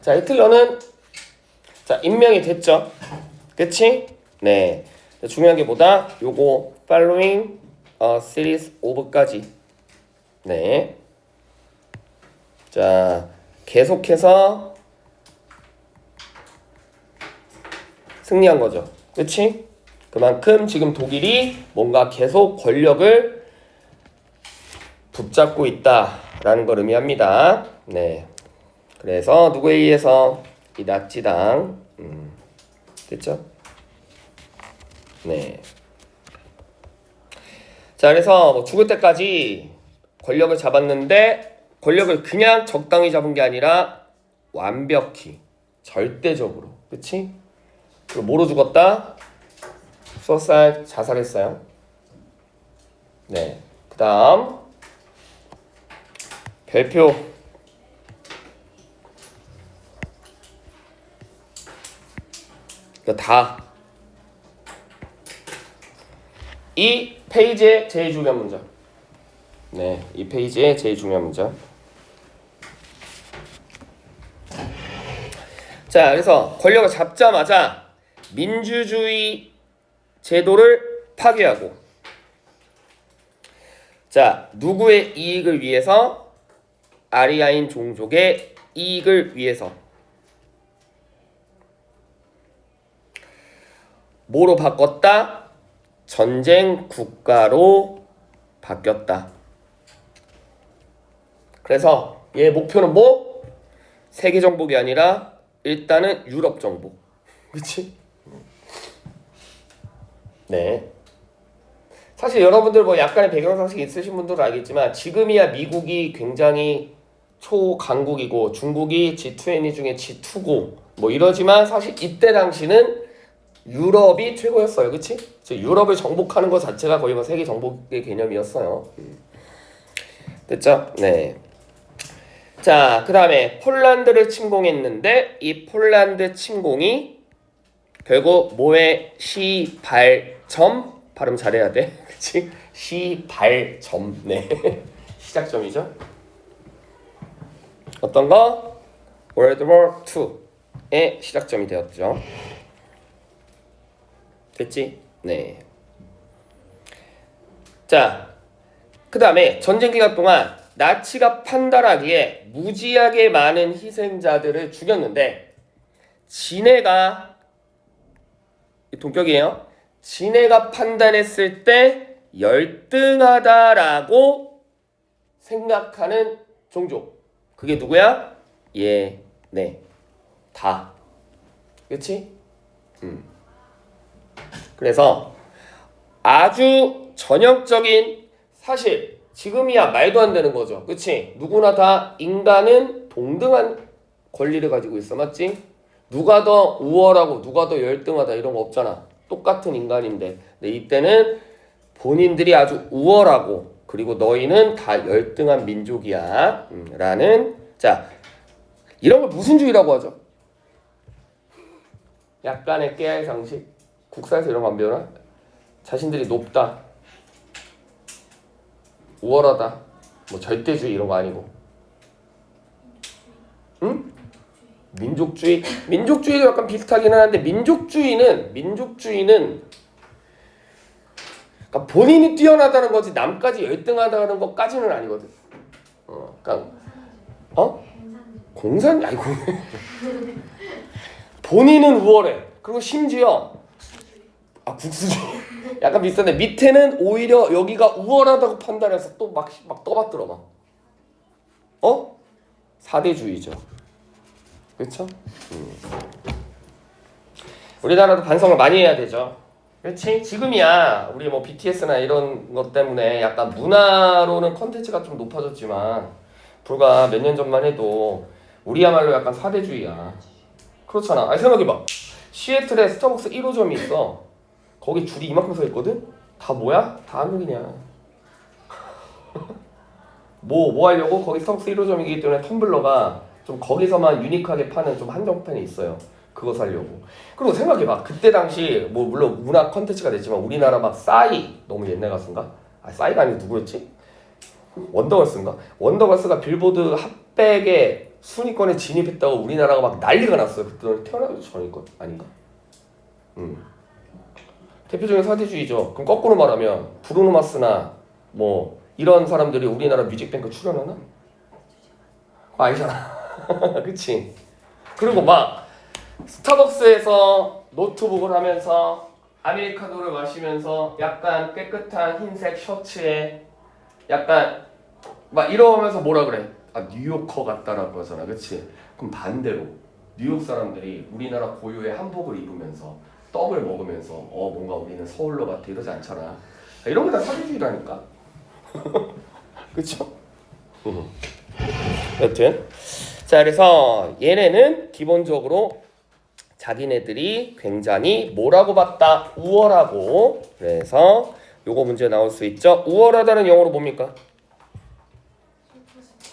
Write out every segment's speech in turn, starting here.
자, 히틀러는 자, 임명이 됐죠. 그치? 네. 중요한 게 뭐다? 요거 following a series of까지. 네. 자, 계속해서 승리한 거죠. 그치? 그만큼 지금 독일이 뭔가 계속 권력을 붙잡고 있다라는 걸 의미합니다. 네. 그래서 누구에 의해서? 이 나치당. 됐죠? 네. 자, 그래서 뭐 죽을 때까지 권력을 잡았는데 권력을 그냥 적당히 잡은 게 아니라 완벽히, 절대적으로. 그치? 그리고 뭐로 죽었다? 수어사이드, 자살했어요. 네. 그 다음 별표. 이거 다. 이 페이지의 제일 중요한 문장. 네, 이 페이지의 제일 중요한 문장. 자, 그래서 권력을 잡자마자 민주주의 제도를 파괴하고, 자, 누구의 이익을 위해서? 아리아인 종족의 이익을 위해서. 뭐로 바꿨다? 전쟁 국가로 바뀌었다. 그래서 얘 목표는 뭐? 세계 정복이 아니라 일단은 유럽 정복. 그치? 네. 사실 여러분들 뭐 약간의 배경상식이 있으신 분들은 알겠지만 지금이야 미국이 굉장히 초강국이고 중국이 G20 중에 G2고 뭐 이러지만 사실 이때 당시는 유럽이 최고였어요. 그치? 즉 유럽을 정복하는 것 자체가 거의 뭐 세계 정복의 개념이었어요. 됐죠? 네. 자, 그 다음에 폴란드를 침공했는데 이 폴란드 침공이 결국 뭐의 시발점? 발음 잘해야 돼. 그치? 시발점. 네. 시작점이죠. 어떤 거? World War II의 시작점이 되었죠. 됐지? 네. 자, 그 다음에 전쟁 기간 동안 나치가 판단하기에 무지하게 많은 희생자들을 죽였는데 지네가 동격이에요. 지네가 판단했을 때 열등하다라고 생각하는 종족. 그게 누구야? 예, 네, 다. 그치? 그래서 아주 전형적인 사실 지금이야 말도 안 되는 거죠. 그치? 누구나 다 인간은 동등한 권리를 가지고 있어. 맞지? 누가 더 우월하고 누가 더 열등하다 이런 거 없잖아. 똑같은 인간인데. 근데 이때는 본인들이 아주 우월하고 그리고 너희는 다 열등한 민족이야. 라는 자 이런 걸 무슨 주의라고 하죠? 약간의 깨알 상식. 국사에서 이런 거 안 배우나? 자신들이 높다, 우월하다, 뭐 절대주의 이런 거 아니고, 응? 민족주의? 민족주의도 약간 비슷하긴 하는데 민족주의는 그러니까 본인이 뛰어나다는 거지 남까지 열등하다는 것까지는 아니거든. 그러니까 공산 아니고 본인은 우월해. 그리고 심지어 국수주의 약간 비슷한데 밑에는 오히려 여기가 우월하다고 판단해서 또 막 떠받들어 막. 사대주의죠. 그렇죠? 우리나라도 반성을 많이 해야 되죠. 그렇지? 지금이야 우리 뭐 BTS나 이런 것 때문에 약간 문화로는 컨텐츠가 좀 높아졌지만 불과 몇 년 전만 해도 우리야말로 약간 사대주의야. 그렇잖아. 아니 생각해봐. 시애틀에 스타벅스 1호점이 있어. 거기 줄이 이만큼 서 있거든? 다 뭐야? 다 한국이냐. 뭐 하려고? 거기 스타벅스 1호점이기 때문에 텀블러가 좀 거기서만 유니크하게 파는 좀 한정판이 있어요. 그거 사려고. 그리고 생각해봐. 그때 당시 뭐 물론 문화 컨텐츠가 됐지만 우리나라 막 싸이 너무 옛날 가수인가? 싸이가 아니고 누구였지? 원더걸스인가? 원더걸스가 빌보드 핫백에 순위권에 진입했다고 우리나라가 막 난리가 났어요. 그때는 태어나기 전이건 아닌가? 대표적인 사대주의죠. 그럼 거꾸로 말하면 브루노 마스나 뭐 이런 사람들이 우리나라 뮤직뱅크 출연하나? 아니잖아. 그치? 그리고 막 스타벅스에서 노트북을 하면서 아메리카노를 마시면서 약간 깨끗한 흰색 셔츠에 약간 막 이러면서 뭐라 그래? 아 뉴요커 같다라고 하잖아. 그치? 그럼 반대로 뉴욕 사람들이 우리나라 고유의 한복을 입으면서 떡을 먹으면서 뭔가 우리는 서울로 같아 이러지 않잖아. 이런 게 다 사대주의라니까. 그쵸? 여튼 자 그래서 얘네는 기본적으로 자기네들이 굉장히 뭐라고 봤다? 우월하고. 그래서 요거 문제 나올 수 있죠. 우월하다는 영어로 뭡니까?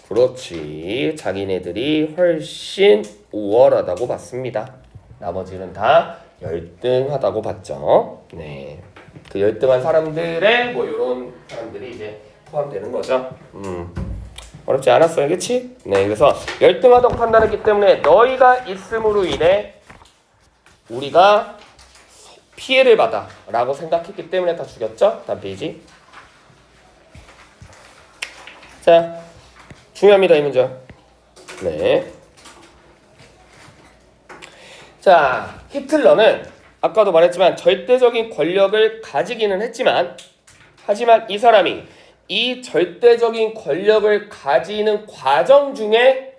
그렇지. 자기네들이 훨씬 우월하다고 봤습니다. 나머지는 다 열등하다고 봤죠. 네. 그 열등한 사람들의 뭐 이런 사람들이 이제 포함되는 거죠. 어렵지 않았어요, 그렇지? 네, 그래서 열등하다고 판단했기 때문에 너희가 있음으로 인해 우리가 피해를 받아라고 생각했기 때문에 다 죽였죠. 다음 페이지. 자, 중요합니다, 이 문제. 네. 자, 히틀러는 아까도 말했지만 절대적인 권력을 가지기는 했지만, 하지만 이 사람이 이 절대적인 권력을 가지는 과정 중에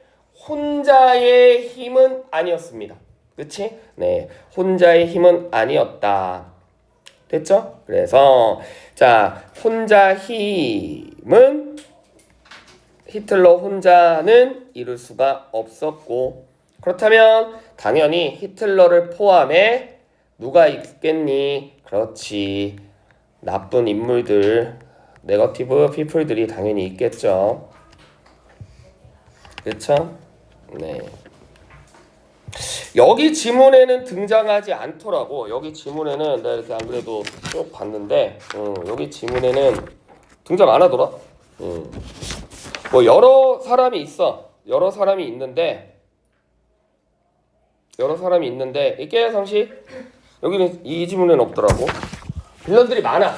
혼자의 힘은 아니었습니다. 그치? 네, 혼자의 힘은 아니었다. 됐죠? 그래서 자, 혼자 힘은 히틀러 혼자는 이룰 수가 없었고, 그렇다면 당연히 히틀러를 포함해 누가 있겠니? 그렇지, 나쁜 인물들, 네거티브 피플들이 당연히 있겠죠. 그렇죠? 네. 여기 지문에는 등장하지 않더라고. 여기 지문에는 내가 이렇게 안 그래도 쭉 봤는데 여기 지문에는 등장 안 하더라. 뭐 여러 사람이 있어. 여러 사람이 있는데 이 깨알 상식 여기는 이 지문에는 없더라고. 빌런들이 많아.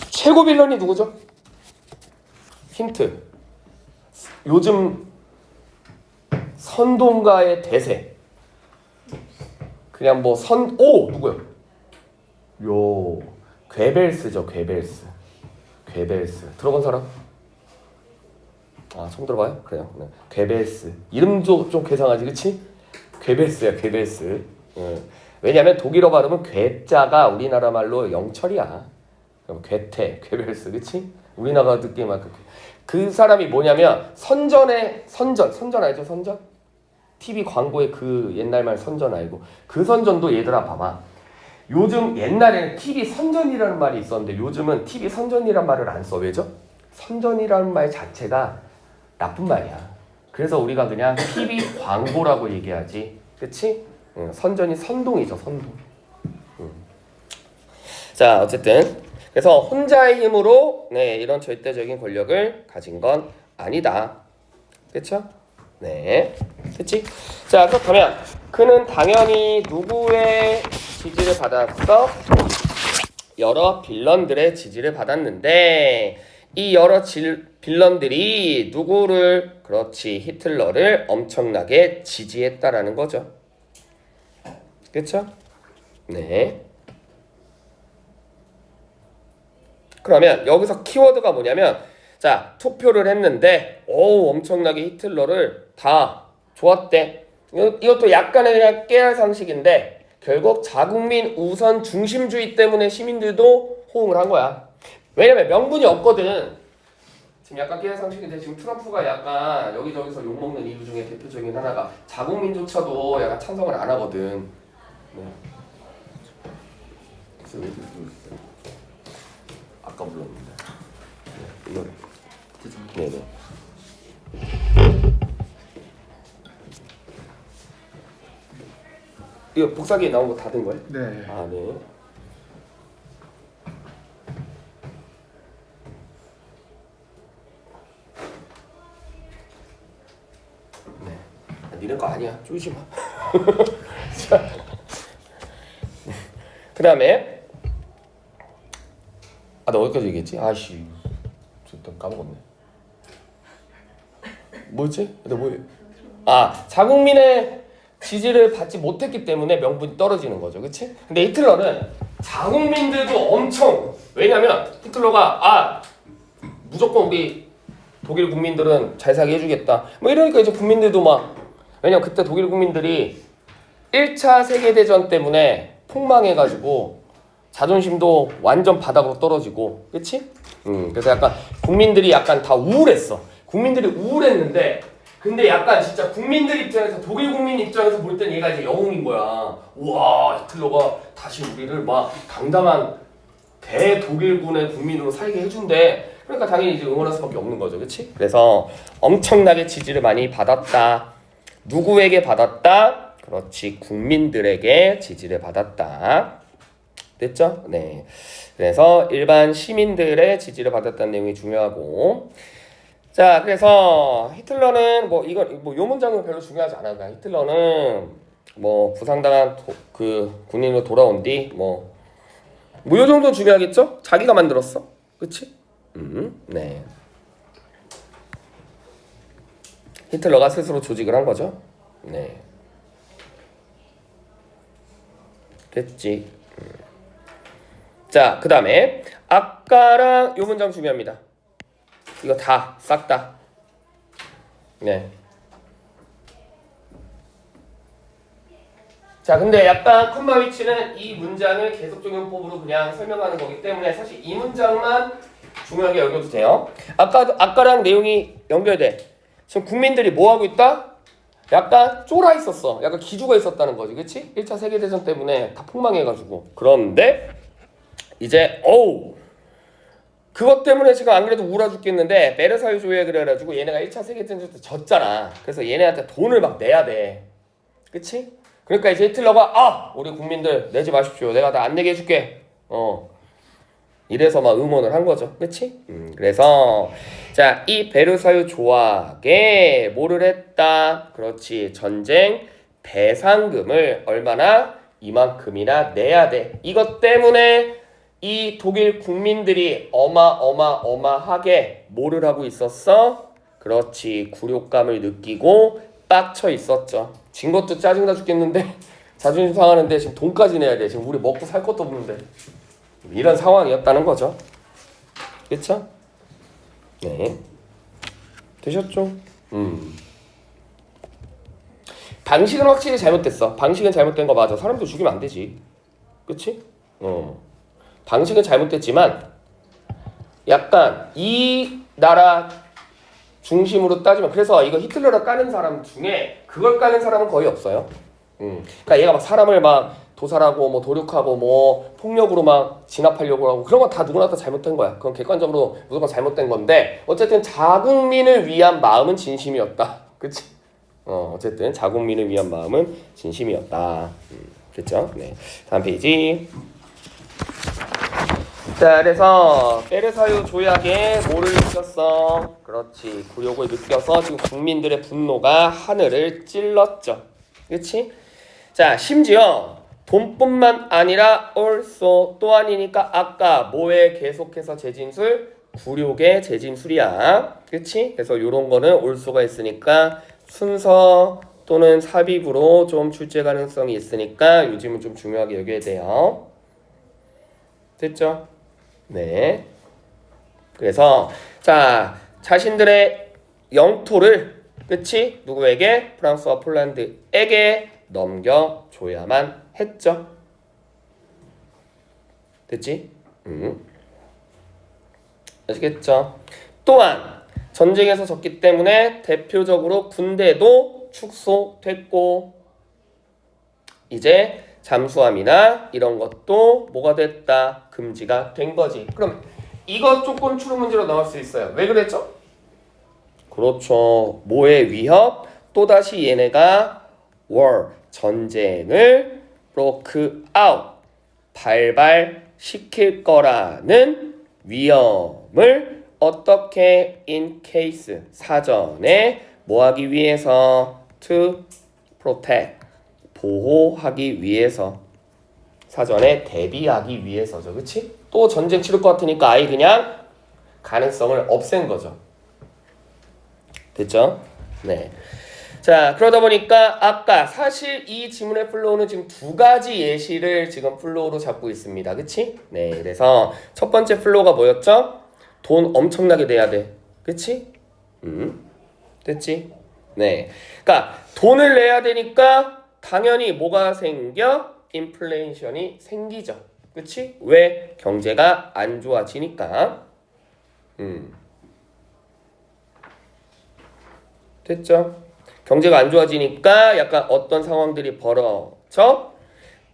최고 빌런이 누구죠? 힌트. 요즘 선동가의 대세. 그냥 뭐 누구야? 괴벨스죠. 괴벨스. 들어본 사람? 아, 처음 들어봐요? 그래요. 네. 괴벨스. 이름도 좀 괴상하지, 그치? 괴벨스야, 괴벨스. 왜냐면 독일어 발음은 괴자가 우리나라 말로 영철이야. 그럼 괴테, 괴벨스, 그치? 우리나라 듣기에 막 그 사람이 뭐냐면 선전 알죠? 선전? TV 광고에 그 옛날 말 선전 알고 그 선전도 얘들아 봐봐. 요즘 옛날에는 TV 선전이라는 말이 있었는데 요즘은 TV 선전이란 말을 안 써. 왜죠? 선전이라는 말 자체가 나쁜 말이야. 그래서 우리가 그냥 TV 광고라고 얘기하지. 그치? 선전이 선동이죠. 선동. 자, 어쨌든 그래서 혼자의 힘으로 이런 절대적인 권력을 가진 건 아니다. 그쵸? 네. 그치? 자, 그렇다면 그는 당연히 누구의 지지를 받았어? 여러 빌런들의 지지를 받았는데 이 여러 빌런들이 누구를, 그렇지, 히틀러를 엄청나게 지지했다라는 거죠. 그쵸? 네. 그러면 여기서 키워드가 뭐냐면 자, 투표를 했는데 엄청나게 히틀러를 다 좋았대. 이것도 약간의 그냥 깨알 상식인데 결국 자국민 우선 중심주의 때문에 시민들도 호응을 한 거야. 왜냐면 명분이 없거든. 지금 약간 깨알 상식인데 지금 트럼프가 약간 여기저기서 욕먹는 이유 중에 대표적인 하나가 자국민조차도 약간 찬성을 안 하거든. 네. 그래서 왜 그랬어요? 아까 불렀는데. 네, 이 노래. 네네. 이거 복사기에 나온 거 다 된 거예요? 네. 아, 네. 네. 니네 거 아니야. 쪼이지 마. 자, 그 다음에 나 어디까지 얘기했지? 아씨, 좀 까먹었네. 뭐였지? 자국민의 지지를 받지 못했기 때문에 명분이 떨어지는 거죠, 그렇지? 근데 히틀러는 자국민들도 엄청, 왜냐면 히틀러가 무조건 우리 독일 국민들은 잘 살게 해주겠다. 뭐 이러니까 이제 국민들도 막, 왜냐면 그때 독일 국민들이 1차 세계대전 때문에 폭망해가지고 자존심도 완전 바닥으로 떨어지고, 그치? 그래서 약간 국민들이 약간 다 우울했어. 국민들이 우울했는데, 근데 약간 진짜 국민들 입장에서, 독일 국민 입장에서 볼 땐 얘가 이제 영웅인 거야. 우와, 히틀러가 다시 우리를 막 당당한 대독일군의 국민으로 살게 해준대. 그러니까 당연히 이제 응원할 수밖에 없는 거죠, 그치? 그래서 엄청나게 지지를 많이 받았다. 누구에게 받았다? 그렇지, 국민들에게 지지를 받았다. 됐죠? 네. 그래서 일반 시민들의 지지를 받았다는 내용이 중요하고, 자, 그래서 히틀러는 요 문장은 별로 중요하지 않아요. 히틀러는 부상당한 그 군인으로 돌아온 뒤 요 정도 중요하겠죠? 자기가 만들었어, 그치? 네. 히틀러가 스스로 조직을 한 거죠. 네. 됐지. 자, 그 다음에 아까랑 요 문장 중요합니다. 이거 다, 싹 다. 네. 자, 근데 약간 콤마 위치는 이 문장을 계속적용법으로 그냥 설명하는 거기 때문에 사실 이 문장만 중요하게 여겨도 돼요. 아까랑 내용이 연결돼. 지금 국민들이 뭐 하고 있다? 약간 쫄아 있었어. 약간 기죽어 있었다는 거지, 그치? 1차 세계대전 때문에 다 폭망해가지고. 그런데 이제 그것 때문에 지금 안 그래도 우울해 죽겠는데 베르사유 조약을 해가지고 얘네가 1차 세계대전 때 졌잖아. 그래서 얘네한테 돈을 막 내야 돼. 그치? 그러니까 이제 히틀러가 우리 국민들 내지 마십시오. 내가 다 안 내게 해줄게. 이래서 막 응원을 한 거죠. 그치? 그래서 자, 이 베르사유 조약에 뭐를 했다? 그렇지. 전쟁 배상금을 얼마나? 이만큼이나 내야 돼. 이것 때문에 이 독일 국민들이 어마어마하게 뭐를 하고 있었어? 그렇지. 굴욕감을 느끼고 빡쳐 있었죠. 진 것도 짜증나 죽겠는데 자존심 상하는데 지금 돈까지 내야 돼. 지금 우리 먹고 살 것도 없는데. 이런 상황이었다는 거죠. 그쵸? 네. 되셨죠? 방식은 확실히 잘못됐어. 방식은 잘못된 거 맞아. 사람도 죽이면 안 되지. 그치? 방식은 잘못됐지만 약간 이 나라 중심으로 따지면, 그래서 이거 히틀러를 까는 사람 중에 그걸 까는 사람은 거의 없어요. 그러니까 얘가 막 사람을 막 도살하고 도륙하고 폭력으로 막 진압하려고 하고 그런 건 다 누구나 다 잘못된 거야. 그건 객관적으로 무조건 잘못된 건데 어쨌든 자국민을 위한 마음은 진심이었다. 그치? 어쨌든 자국민을 위한 마음은 진심이었다. 됐죠? 네. 다음 페이지. 자, 그래서 베르사유 조약에 뭐를 느꼈어? 그렇지, 굴욕을 느껴서 지금 국민들의 분노가 하늘을 찔렀죠. 그렇지? 자, 심지어 돈뿐만 아니라 also 또한이니까 아까 뭐에 계속해서 재진술? 굴욕의 재진술이야. 그렇지? 그래서 요런 거는 also가 있으니까 순서 또는 삽입으로 좀 출제 가능성이 있으니까 요즘은 좀 중요하게 여겨야 돼요. 됐죠? 네. 그래서 자, 자신들의 영토를, 그치? 누구에게? 프랑스와 폴란드에게 넘겨줘야만 했죠. 됐지? 아시겠죠? 또한 전쟁에서 졌기 때문에 대표적으로 군대도 축소됐고 이제 잠수함이나 이런 것도 뭐가 됐다? 금지가 된 거지. 그럼 이거 조금 추론 문제로 나올 수 있어요. 왜 그랬죠? 그렇죠. 뭐의 위협? 또다시 얘네가 war, 전쟁을 broke out, 발발시킬 거라는 위험을 어떻게 in case, 사전에 뭐 하기 위해서? to protect 보호하기 위해서 사전에 대비하기 위해서죠. 그치? 또 전쟁 치를 것 같으니까 아예 그냥 가능성을 없앤 거죠. 됐죠? 네. 자, 그러다 보니까 아까 사실 이 지문의 플로우는 지금 두 가지 예시를 지금 플로우로 잡고 있습니다. 그치? 네. 그래서 첫 번째 플로우가 뭐였죠? 돈 엄청나게 내야 돼. 그치? 됐지? 네. 그러니까 돈을 내야 되니까 당연히 뭐가 생겨? 인플레이션이 생기죠. 그치? 왜? 경제가 안 좋아지니까. 됐죠? 경제가 안 좋아지니까 약간 어떤 상황들이 벌어져?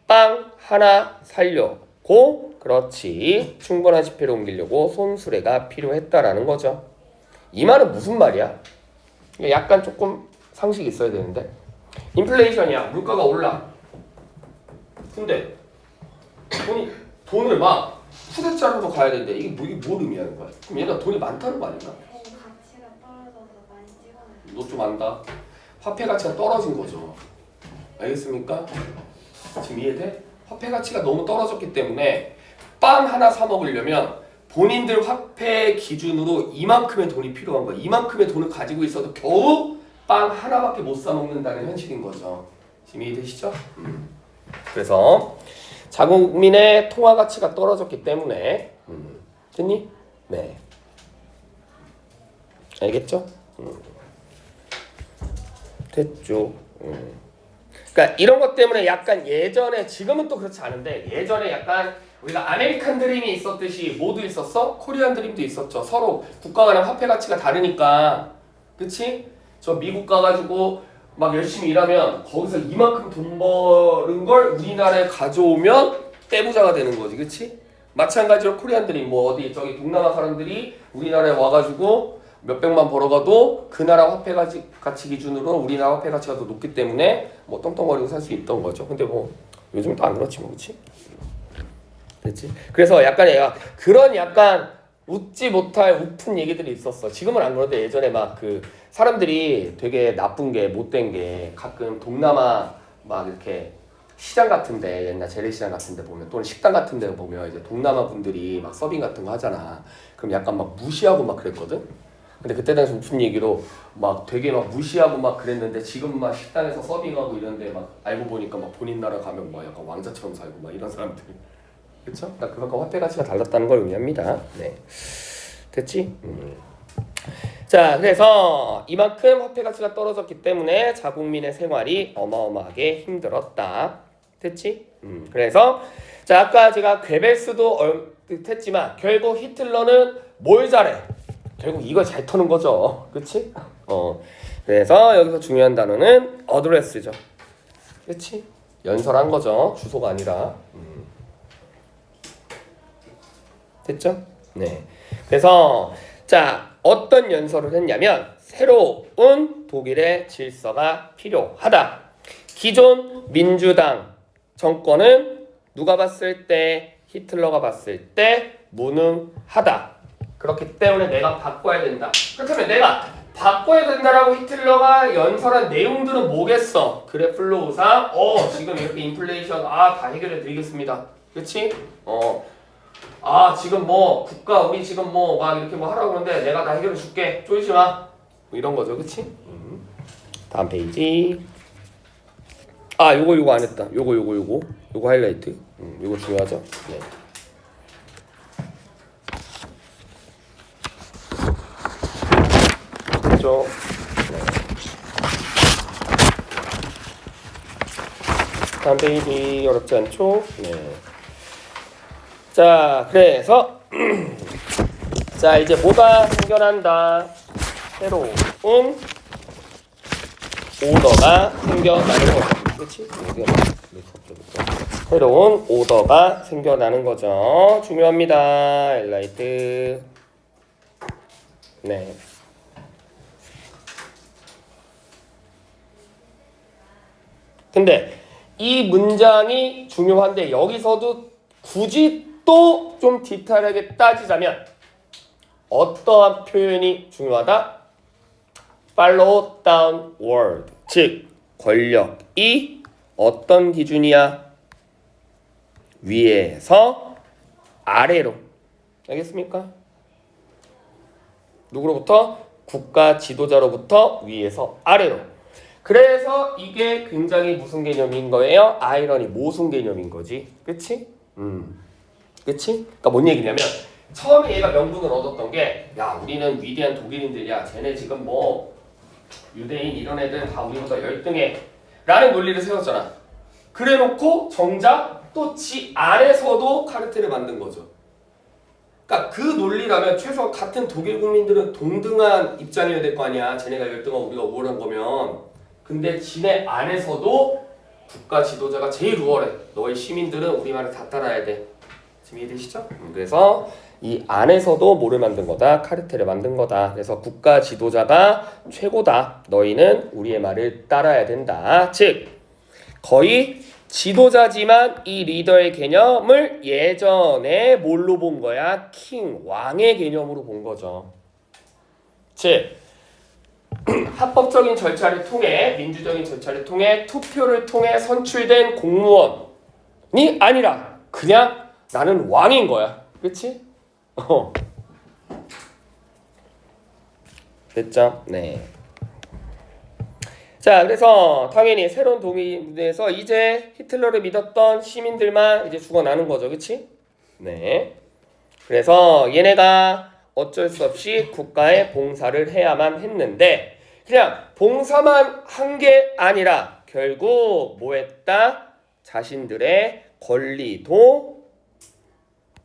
빵 하나 살려고 그렇지 충분한 지폐로 옮기려고 손수레가 필요했다라는 거죠. 이 말은 무슨 말이야? 약간 조금 상식이 있어야 되는데 인플레이션이야. 물가가 올라. 근데 돈을 막 푸대자루로 가야 되는데 이게 뭘 의미하는 거야? 그럼 얘가 돈이 많다는 거 아닌가? 가치가 떨어져서 많이 찍어내. 너 좀 안다. 화폐 가치가 떨어진 거죠. 알겠습니까? 지금 이해돼? 화폐 가치가 너무 떨어졌기 때문에 빵 하나 사 먹으려면 본인들 화폐 기준으로 이만큼의 돈이 필요한 거야. 이만큼의 돈을 가지고 있어도 겨우 빵 하나밖에 못 사 먹는다는 현실인 거죠. 지금 이해되시죠? 그래서 자국민의 통화 가치가 떨어졌기 때문에 됐니? 네. 알겠죠? 됐죠. 그러니까 이런 것 때문에 약간 예전에 지금은 또 그렇지 않은데 예전에 약간 우리가 아메리칸 드림이 있었듯이 뭐도 있었어? 코리안 드림도 있었죠. 서로 국가 간의 화폐 가치가 다르니까 그치? 저 미국 가가지고 막 열심히 일하면 거기서 이만큼 돈 버는 걸 우리나라에 가져오면 떼부자가 되는 거지. 그치? 마찬가지로 코리안 드림 뭐 어디 저기 동남아 사람들이 우리나라에 와가지고 몇백만 벌어가도 그 나라 화폐 가치 기준으로 우리나라 화폐 가치가 더 높기 때문에 뭐 떵떵거리고 살 수 있던 거죠. 근데 뭐 요즘 또 안 그렇지 뭐. 그치? 됐지? 그래서 약간 얘가 그런 약간 웃지 못할 우픈 얘기들이 있었어. 지금은 안 그런데 예전에 막 그 사람들이 되게 나쁜 게 못된 게 가끔 동남아 막 이렇게 시장 같은데 옛날 재래시장 같은데 보면 또는 식당 같은데 보면 이제 동남아 분들이 막 서빙 같은 거 하잖아. 그럼 약간 막 무시하고 막 그랬거든. 근데 그때 당시 웃픈 얘기로 막 되게 막 무시하고 막 그랬는데 지금 막 식당에서 서빙하고 이런데 막 알고 보니까 막 본인 나라 가면 막 약간 왕자처럼 살고 막 이런 사람들. 그렇죠? 그러니까 그만큼 화폐 가치가 달랐다는 걸 의미합니다. 네, 됐지? 자, 그래서 이만큼 화폐 가치가 떨어졌기 때문에 자국민의 생활이 어마어마하게 힘들었다. 됐지? 그래서 자 아까 제가 괴벨스도 얼핏했지만 결국 히틀러는 뭘 잘해? 결국 이걸 잘 터는 거죠. 그치? 그래서 여기서 중요한 단어는 어드레스죠. 그치? 연설한 거죠. 주소가 아니라. 됐죠? 네. 그래서 자 어떤 연설을 했냐면 새로운 독일의 질서가 필요하다. 기존 민주당 정권은 누가 봤을 때 히틀러가 봤을 때 무능하다. 그렇기 때문에 내가 바꿔야 된다. 그렇다면 내가 바꿔야 된다라고 히틀러가 연설한 내용들은 뭐겠어? 그래 플로우상 지금 이렇게 인플레이션 다 해결해 드리겠습니다. 그렇지? 지금 뭐 국가 우리 지금 뭐 막 이렇게 뭐 하라고 그러는데 내가 다 해결해 줄게. 쫄지 마. 뭐 이런 거죠. 그치? 다음 페이지. 요거 안 했다. 요거 하이라이트. 요거 중요하죠. 네. 됐죠? 네. 다음 페이지 어렵지 않죠? 네. 자, 그래서 자 이제 뭐가 생겨난다. 새로운 오더가 생겨나는 거죠. 그렇지? 새로운 오더가 생겨나는 거죠. 중요합니다. 엘라이트. 네. 근데 이 문장이 중요한데 여기서도 굳이 또 좀 디테일하게 따지자면 어떠한 표현이 중요하다? Follow down word. 즉 권력이 어떤 기준이야? 위에서 아래로. 알겠습니까? 누구로부터? 국가 지도자로부터 위에서 아래로. 그래서 이게 굉장히 무슨 개념인 거예요? 아이러니, 모순 개념인 거지. 그치? 그치? 그러니까 뭔 얘기냐면 처음에 얘가 명분을 얻었던 게 야, 우리는 위대한 독일인들이야. 쟤네 지금 뭐 유대인 이런 애들 다 우리보다 열등해. 라는 논리를 세웠잖아. 그래놓고 정작 또 지 안에서도 카르텔을 만든 거죠. 그러니까 그 논리라면 최소 같은 독일 국민들은 동등한 입장이어야 될 거 아니야. 쟤네가 열등하고 우리가 우월한 거면. 근데 지네 안에서도 국가 지도자가 제일 우월해. 너희 시민들은 우리 말을 다 따라야 돼. 지금 이해되시죠? 그래서 이 안에서도 뭐를 만든 거다? 카르텔을 만든 거다. 그래서 국가 지도자가 최고다. 너희는 우리의 말을 따라야 된다. 즉 거의 지도자지만 이 리더의 개념을 예전에 뭘로 본 거야? 킹, 왕의 개념으로 본 거죠. 즉 합법적인 절차를 통해 민주적인 절차를 통해 투표를 통해 선출된 공무원이 아니라 그냥 나는 왕인 거야. 그치? 됐죠? 네. 자, 그래서 당연히 새로운 독일에서 이제 히틀러를 믿었던 시민들만 이제 죽어나는 거죠. 그치? 네. 그래서 얘네가 어쩔 수 없이 국가에 봉사를 해야만 했는데 그냥 봉사만 한 게 아니라 결국 뭐 했다? 자신들의 권리도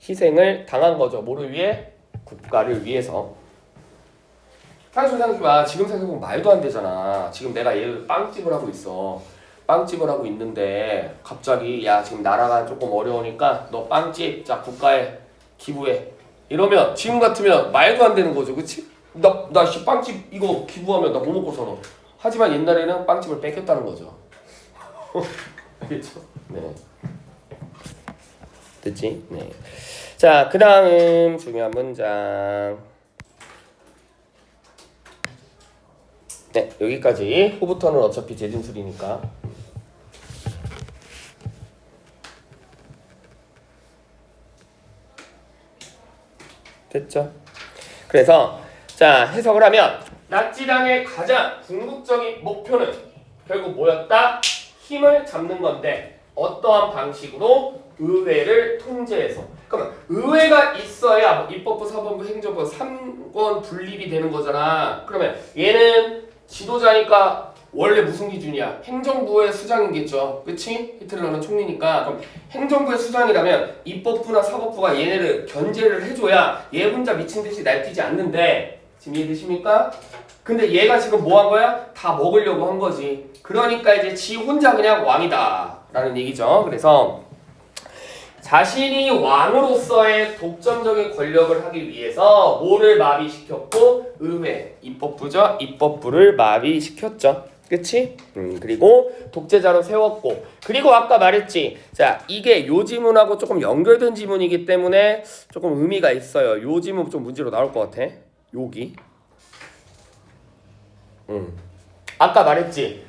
희생을 당한 거죠. 뭐를 위해? 국가를 위해서. 생각해봐. 지금 생각해보면 말도 안 되잖아. 지금 내가 얘를 빵집을 하고 있어. 빵집을 하고 있는데 갑자기 야 지금 나라가 조금 어려우니까 너 빵집 자 국가에 기부해. 이러면 지금 같으면 말도 안 되는 거죠. 그치? 나 빵집 이거 기부하면 나 뭐 먹고 살아. 하지만 옛날에는 빵집을 뺏겼다는 거죠. 알겠죠? 네. 됐지? 네. 자, 그 다음 중요한 문장. 네, 여기까지. 후부터는 어차피 제 진술이니까. 됐죠? 그래서 자, 해석을 하면 나치당의 가장 궁극적인 목표는 결국 뭐였다? 힘을 잡는 건데 어떠한 방식으로? 의회를 통제해서. 그러면 의회가 있어야 뭐 입법부, 사법부, 행정부 3권 분립이 되는 거잖아. 그러면 얘는 지도자니까 원래 무슨 기준이야? 행정부의 수장이겠죠. 그치? 히틀러는 총리니까. 그럼 행정부의 수장이라면 입법부나 사법부가 얘네를 견제를 해줘야 얘 혼자 미친 듯이 날뛰지 않는데 지금 이해되십니까? 근데 얘가 지금 뭐 한 거야? 다 먹으려고 한 거지. 그러니까 이제 지 혼자 그냥 왕이다 라는 얘기죠. 그래서 자신이 왕으로서의 독점적인 권력을 하기 위해서 뭐를 마비시켰고? 의회, 입법부죠. 입법부를 마비시켰죠. 그치? 그리고 독재자로 세웠고 그리고 아까 말했지. 자, 이게 요 지문하고 조금 연결된 지문이기 때문에 조금 의미가 있어요. 요 지문 좀 문제로 나올 것 같아. 여기. 아까 말했지.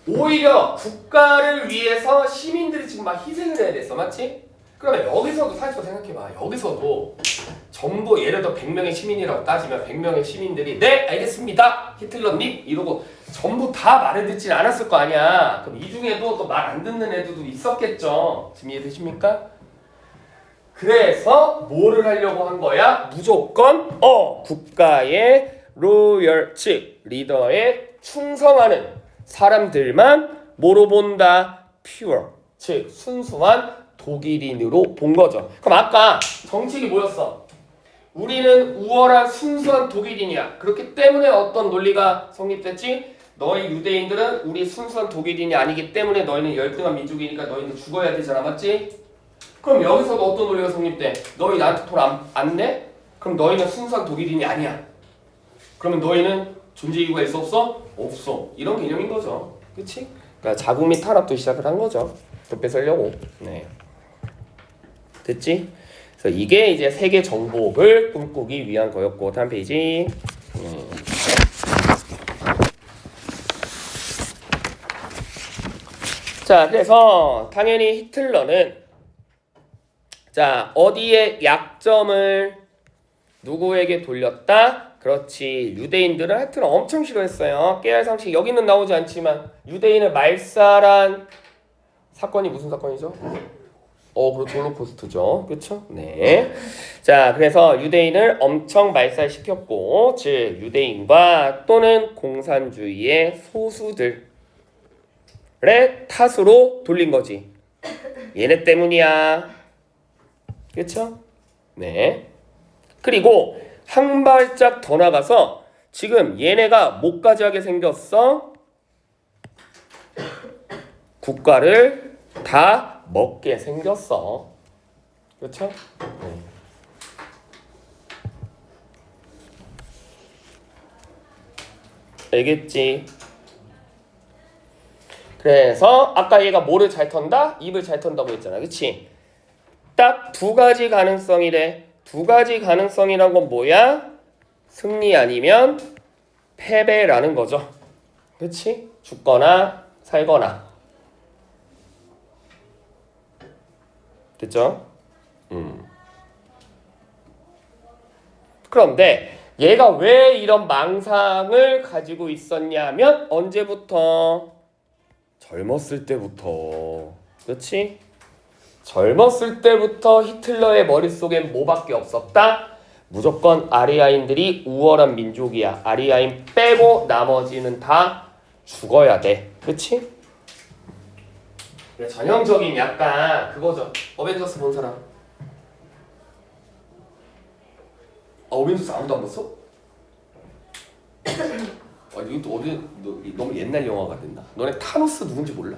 오히려 국가를 위해서 시민들이 지금 막 희생을 해야 됐어. 맞지? 그러면 여기서도 사실 생각해봐. 여기서도 전부 예를 들어 100명의 시민이라고 따지면 100명의 시민들이 네 알겠습니다 히틀러님 이러고 전부 다 말을 듣진 않았을 거 아니야. 그럼 이 중에도 또 말 안 듣는 애들도 있었겠죠. 지금 이해되십니까? 그래서 뭐를 하려고 한 거야? 무조건 국가의 로열 즉 리더에 충성하는 사람들만 뭐로 본다? pure 즉 순수한 독일인으로 본 거죠. 그럼 아까 정책이 뭐였어? 우리는 우월한 순수한 독일인이야. 그렇기 때문에 어떤 논리가 성립됐지? 너희 유대인들은 우리 순수한 독일인이 아니기 때문에 너희는 열등한 민족이니까 너희는 죽어야 되잖아. 맞지? 그럼 여기서도 어떤 논리가 성립돼? 너희 나한테 돈 안 내? 그럼 너희는 순수한 독일인이 아니야. 그러면 너희는 존재 이유가 있어 없어? 없어. 이런 개념인 거죠. 그치? 그러니까 자국 및 탄압도 시작을 한 거죠. 돈 뺏으려고. 네. 됐지? 그래서 이게 이제 세계 정복을 꿈꾸기 위한 거였고 다음 페이지. 자, 그래서 당연히 히틀러는 자, 어디에 약점을 누구에게 돌렸다? 그렇지. 유대인들은 하여튼 엄청 싫어했어요. 깨알 상식 여기는 나오지 않지만 유대인을 말살한 사건이 무슨 사건이죠? 그렇죠. 홀로코스트죠. 그렇죠? 네. 자, 그래서 유대인을 엄청 말살시켰고, 즉 유대인과 또는 공산주의의 소수들의 탓으로 돌린 거지. 얘네 때문이야. 그렇죠? 네. 그리고 한 발짝 더 나가서 지금 얘네가 뭐까지 하게 생겼어? 국가를 다 먹게 생겼어. 그렇죠? 네. 알겠지? 그래서 아까 얘가 뭐를 잘 턴다? 입을 잘 턴다고 했잖아. 그치? 딱 두 가지 가능성이래. 두 가지 가능성이란 건 뭐야? 승리 아니면 패배라는 거죠. 그치? 죽거나 살거나. 됐죠? 그런데 얘가 왜 이런 망상을 가지고 있었냐면 언제부터? 젊었을 때부터. 그렇지? 젊었을 때부터 히틀러의 머릿속엔 뭐밖에 없었다? 무조건 아리아인들이 우월한 민족이야. 아리아인 빼고 나머지는 다 죽어야 돼. 그렇지? 전형적인 약간 그거죠. 어벤져스 본 사람? 어벤져스 아무도 안 봤어? 이거 또 어디 너무 옛날 영화가 된다. 너네 타노스 누군지 몰라?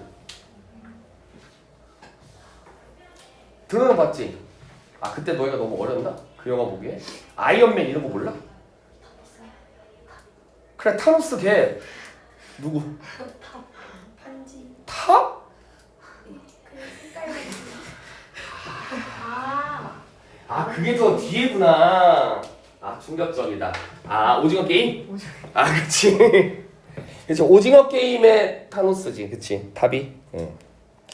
들어는 봤지? 그때 너희가 너무 어렸나? 그 영화 보기에? 아이언맨 이런 거 몰라? 그래 타노스 걔 누구? 반지. 탑? 그게 더 뒤에구나. 충격적이다. 오징어 게임? 그치. 그치. 오징어 게임의 타노스지. 그치. 답이.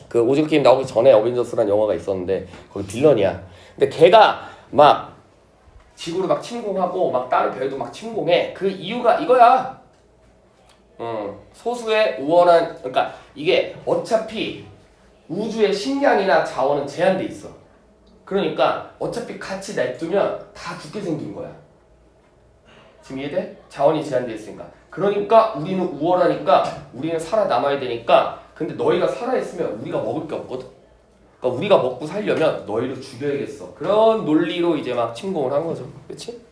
그 오징어 게임 나오기 전에 어벤져스라는 영화가 있었는데 거기 빌런이야. 근데 걔가 막 지구를 막 침공하고 막 다른 별도 막 침공해. 그 이유가 이거야. 소수의 우월한, 그러니까 이게 어차피 우주의 식량이나 자원은 제한돼 있어. 그러니까 어차피 같이 냅두면 다 죽게 생긴 거야. 지금 이해돼? 자원이 제한돼 있으니까. 그러니까 우리는 우월하니까 우리는 살아남아야 되니까. 근데 너희가 살아있으면 우리가 먹을 게 없거든. 그러니까 우리가 먹고 살려면 너희를 죽여야겠어. 그런 논리로 이제 막 침공을 한 거죠. 그렇지?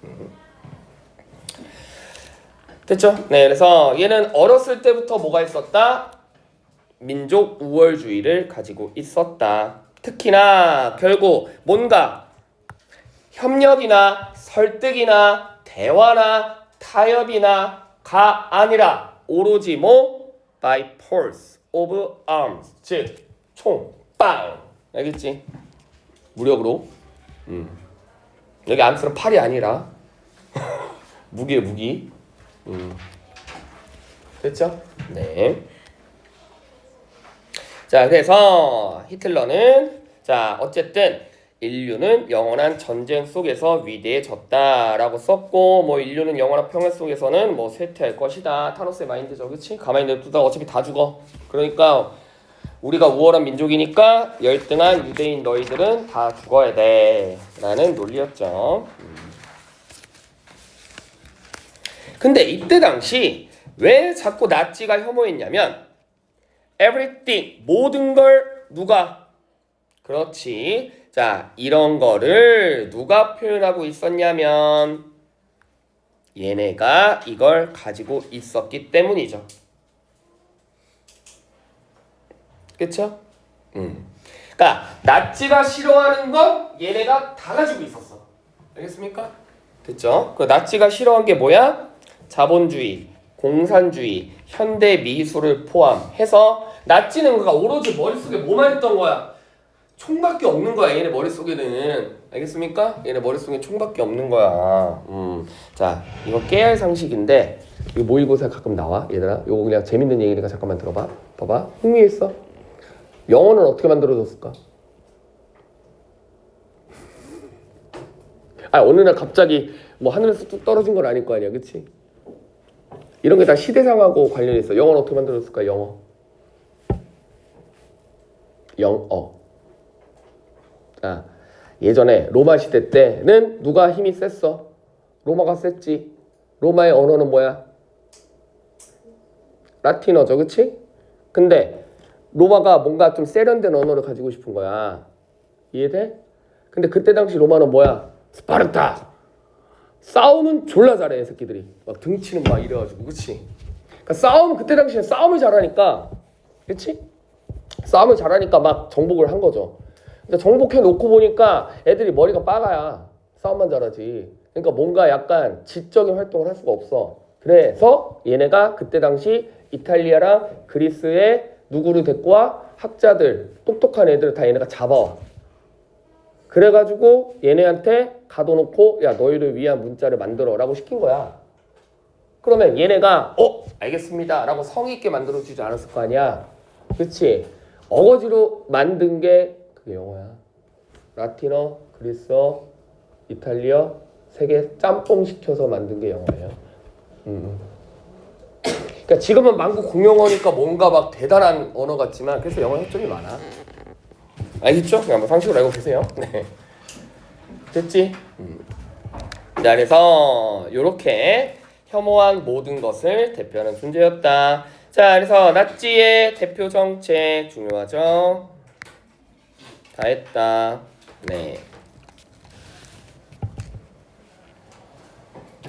됐죠? 네, 그래서 얘는 어렸을 때부터 뭐가 있었다? 민족 우월주의를 가지고 있었다. 특히나 결국 뭔가 협력이나 설득이나 대화나 타협이나가 아니라 오로지 by force of arms, 즉 총, 빵! 알겠지? 무력으로. 여기 암스는 팔이 아니라 무기에 무기. 됐죠? 네. 자, 그래서 히틀러는 자, 어쨌든 인류는 영원한 전쟁 속에서 위대해졌다라고 썼고, 뭐 인류는 영원한 평화 속에서는 뭐 쇠퇴할 것이다. 타노스의 마인드죠, 그렇지? 가만히 냅두다 어차피 다 죽어. 그러니까 우리가 우월한 민족이니까 열등한 유대인 너희들은 다 죽어야 돼라는 논리였죠. 근데 이때 당시 왜 자꾸 나치가 혐오했냐면 everything, 모든 걸 누가? 그렇지. 자, 이런 거를 누가 표현하고 있었냐면 얘네가 이걸 가지고 있었기 때문이죠. 그쵸? 그러니까 나치가 싫어하는 건 얘네가 다 가지고 있었어. 알겠습니까? 됐죠? 그 나치가 싫어한 게 뭐야? 자본주의, 공산주의, 현대 미술을 포함해서 나치는 그러니까 오로지 머릿속에 뭐만 있던 거야? 총밖에 없는 거야. 얘네 머릿속에는. 알겠습니까? 얘네 머릿속에 총밖에 없는 거야. 자, 이거 깨알 상식인데 이거 모의고사 가끔 나와. 얘들아, 이거 그냥 재밌는 얘기니까 잠깐만 들어봐. 봐봐. 흥미있어. 영어는 어떻게 만들어졌을까? 어느 날 갑자기 뭐 하늘에서 뚝 떨어진 건 아닐 거 아니야, 그치? 이런 게 다 시대상하고 관련이 있어. 영어는 어떻게 만들어졌을까? 영어. 예전에 로마 시대 때는 누가 힘이 셌어? 로마가 셌지. 로마의 언어는 뭐야? 라틴어죠, 그치? 근데 로마가 뭔가 좀 세련된 언어를 가지고 싶은 거야. 이해돼? 근데 그때 당시 로마는 뭐야? 스파르타! 싸움은 졸라 잘해, 새끼들이. 막 등치는 막 이래가지고, 그치? 그러니까 싸움, 그때 당시에 싸움을 잘하니까, 그치? 싸움을 잘하니까 막 정복을 한 거죠. 근데 정복해 놓고 보니까 애들이 머리가 빠가야. 싸움만 잘하지. 그러니까 뭔가 약간 지적인 활동을 할 수가 없어. 그래서 얘네가 그때 당시 이탈리아랑 그리스의 누구를 데리고 와? 학자들, 똑똑한 애들을 다 얘네가 잡아와. 그래가지고 얘네한테 가둬놓고 야 너희를 위한 문자를 만들어라고 시킨 거야. 그러면 얘네가 알겠습니다 라고 성의 있게 만들어주지 않았을 거 아니야. 그치? 어거지로 만든 게 그게 영어야. 라틴어, 그리스어, 이탈리아 세 개 짬뽕 시켜서 만든 게 영어예요. 그러니까 지금은 만국 공용어니까 뭔가 막 대단한 언어 같지만 그래서 영어 학점이 많아. 알겠죠? 그냥 한번 상식으로 알고 계세요. 네. 됐지? 자, 그래서 요렇게 혐오한 모든 것을 대표하는 존재였다. 자, 그래서 나치의 대표 정책 중요하죠? 다 했다. 네.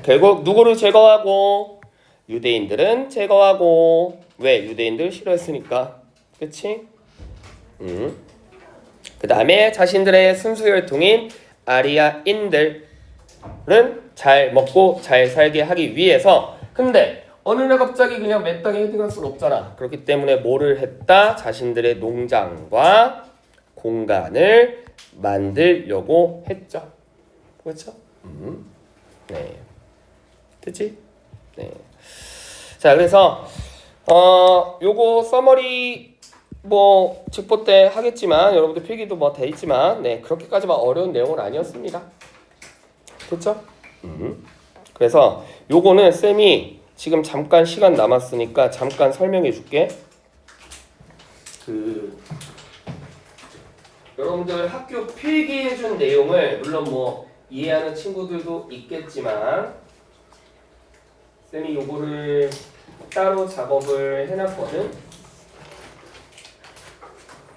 결국 누구를 제거하고 유대인들은 제거하고 왜? 유대인들 싫어했으니까. 그치? 그 다음에 자신들의 순수혈통인 아리아인들은 잘 먹고 잘 살게 하기 위해서 근데 어느 날 갑자기 그냥 맨땅에 헤딩할 수는 없잖아. 그렇기 때문에 뭐를 했다? 자신들의 농장과 공간을 만들려고 했죠. 그렇죠? 네. 됐지? 네. 자, 그래서 요거 서머리 뭐 직보 때 하겠지만 여러분들 필기도 뭐 돼 있지만 네 그렇게까지 막 어려운 내용은 아니었습니다. 됐죠? 그래서 요거는 쌤이 지금 잠깐 시간 남았으니까 잠깐 설명해 줄게. 여러분들 학교 필기해 준 내용을 물론 뭐 이해하는 친구들도 있겠지만 쌤이 요거를 따로 작업을 해놨거든.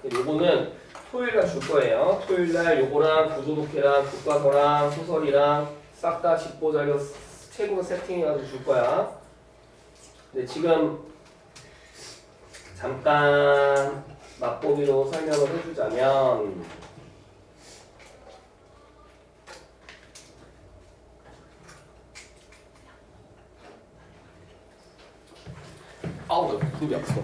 요거는 토요일날 줄 거예요. 토요일날 요거랑 구조독해랑 교과서랑 소설이랑 싹 다 직보 자료 책으로 세팅해가지고 줄 거야. 근데 지금 잠깐 맛보기로 설명을 해주자면 나 무릎이 아파.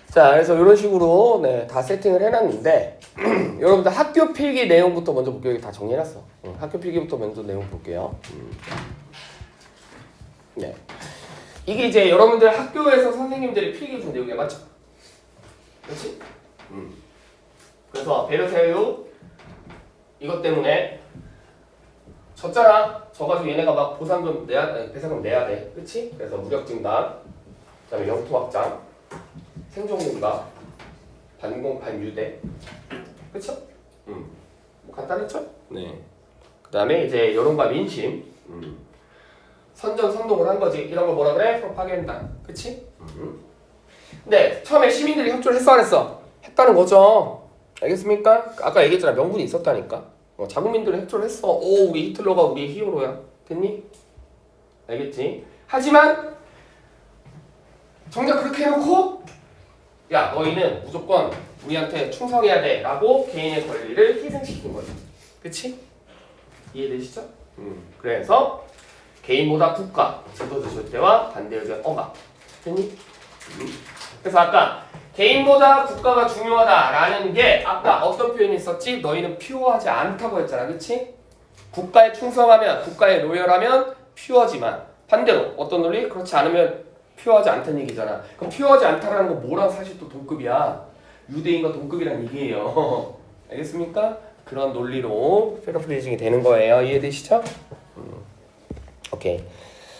자, 그래서 이런 식으로 네, 다 세팅을 해놨는데 여러분들 학교 필기 내용부터 먼저 볼게요. 여기 다 정리해놨어. 학교 필기부터 먼저 내용 볼게요. 네, 이게 이제 여러분들 학교에서 선생님들이 필기 준 내용이야, 맞죠? 그렇지? 그래서 배려세요. 이것 때문에 졌잖아. 져가지고 얘네가 막 보상금 배상금 내야 돼. 그렇지? 그래서 무력증당, 그다음에 영토 확장. 생존공가, 반공, 반유대, 그쵸? 뭐 간단했죠? 네. 그 다음에 이제 여론과 민심, 선전 선동을 한 거지. 이런 걸 뭐라 그래? 프로파간다, 그치? 근데 처음에 시민들이 협조를 했어 안 했어? 했다는 거죠. 알겠습니까? 아까 얘기했잖아. 명분이 있었다니까. 자국민들이 협조를 했어. 오, 우리 히틀러가 우리 히어로야. 됐니? 알겠지? 하지만 정작 그렇게 해놓고 야, 너희는 무조건 우리한테 충성해야 돼 라고 개인의 권리를 희생시킨 거죠. 그치? 이해되시죠? 그래서 개인보다 국가, 제도주 절대와 반대 의견 억압. 됐니? 그래서 아까 개인보다 국가가 중요하다라는 게 아까 어떤 표현이 있었지? 너희는 퓨어하지 않다고 했잖아, 그치? 국가에 충성하면, 국가에 로열하면 퓨어지만 반대로 어떤 논리? 그렇지 않으면 퓨어하지 않다는 얘기잖아. 그럼 퓨어하지 않다라는 건 뭐랑 사실 또 동급이야? 유대인과 동급이란 얘기예요. 알겠습니까? 그런 논리로 페러플레이징이 되는 거예요. 이해되시죠? 오케이.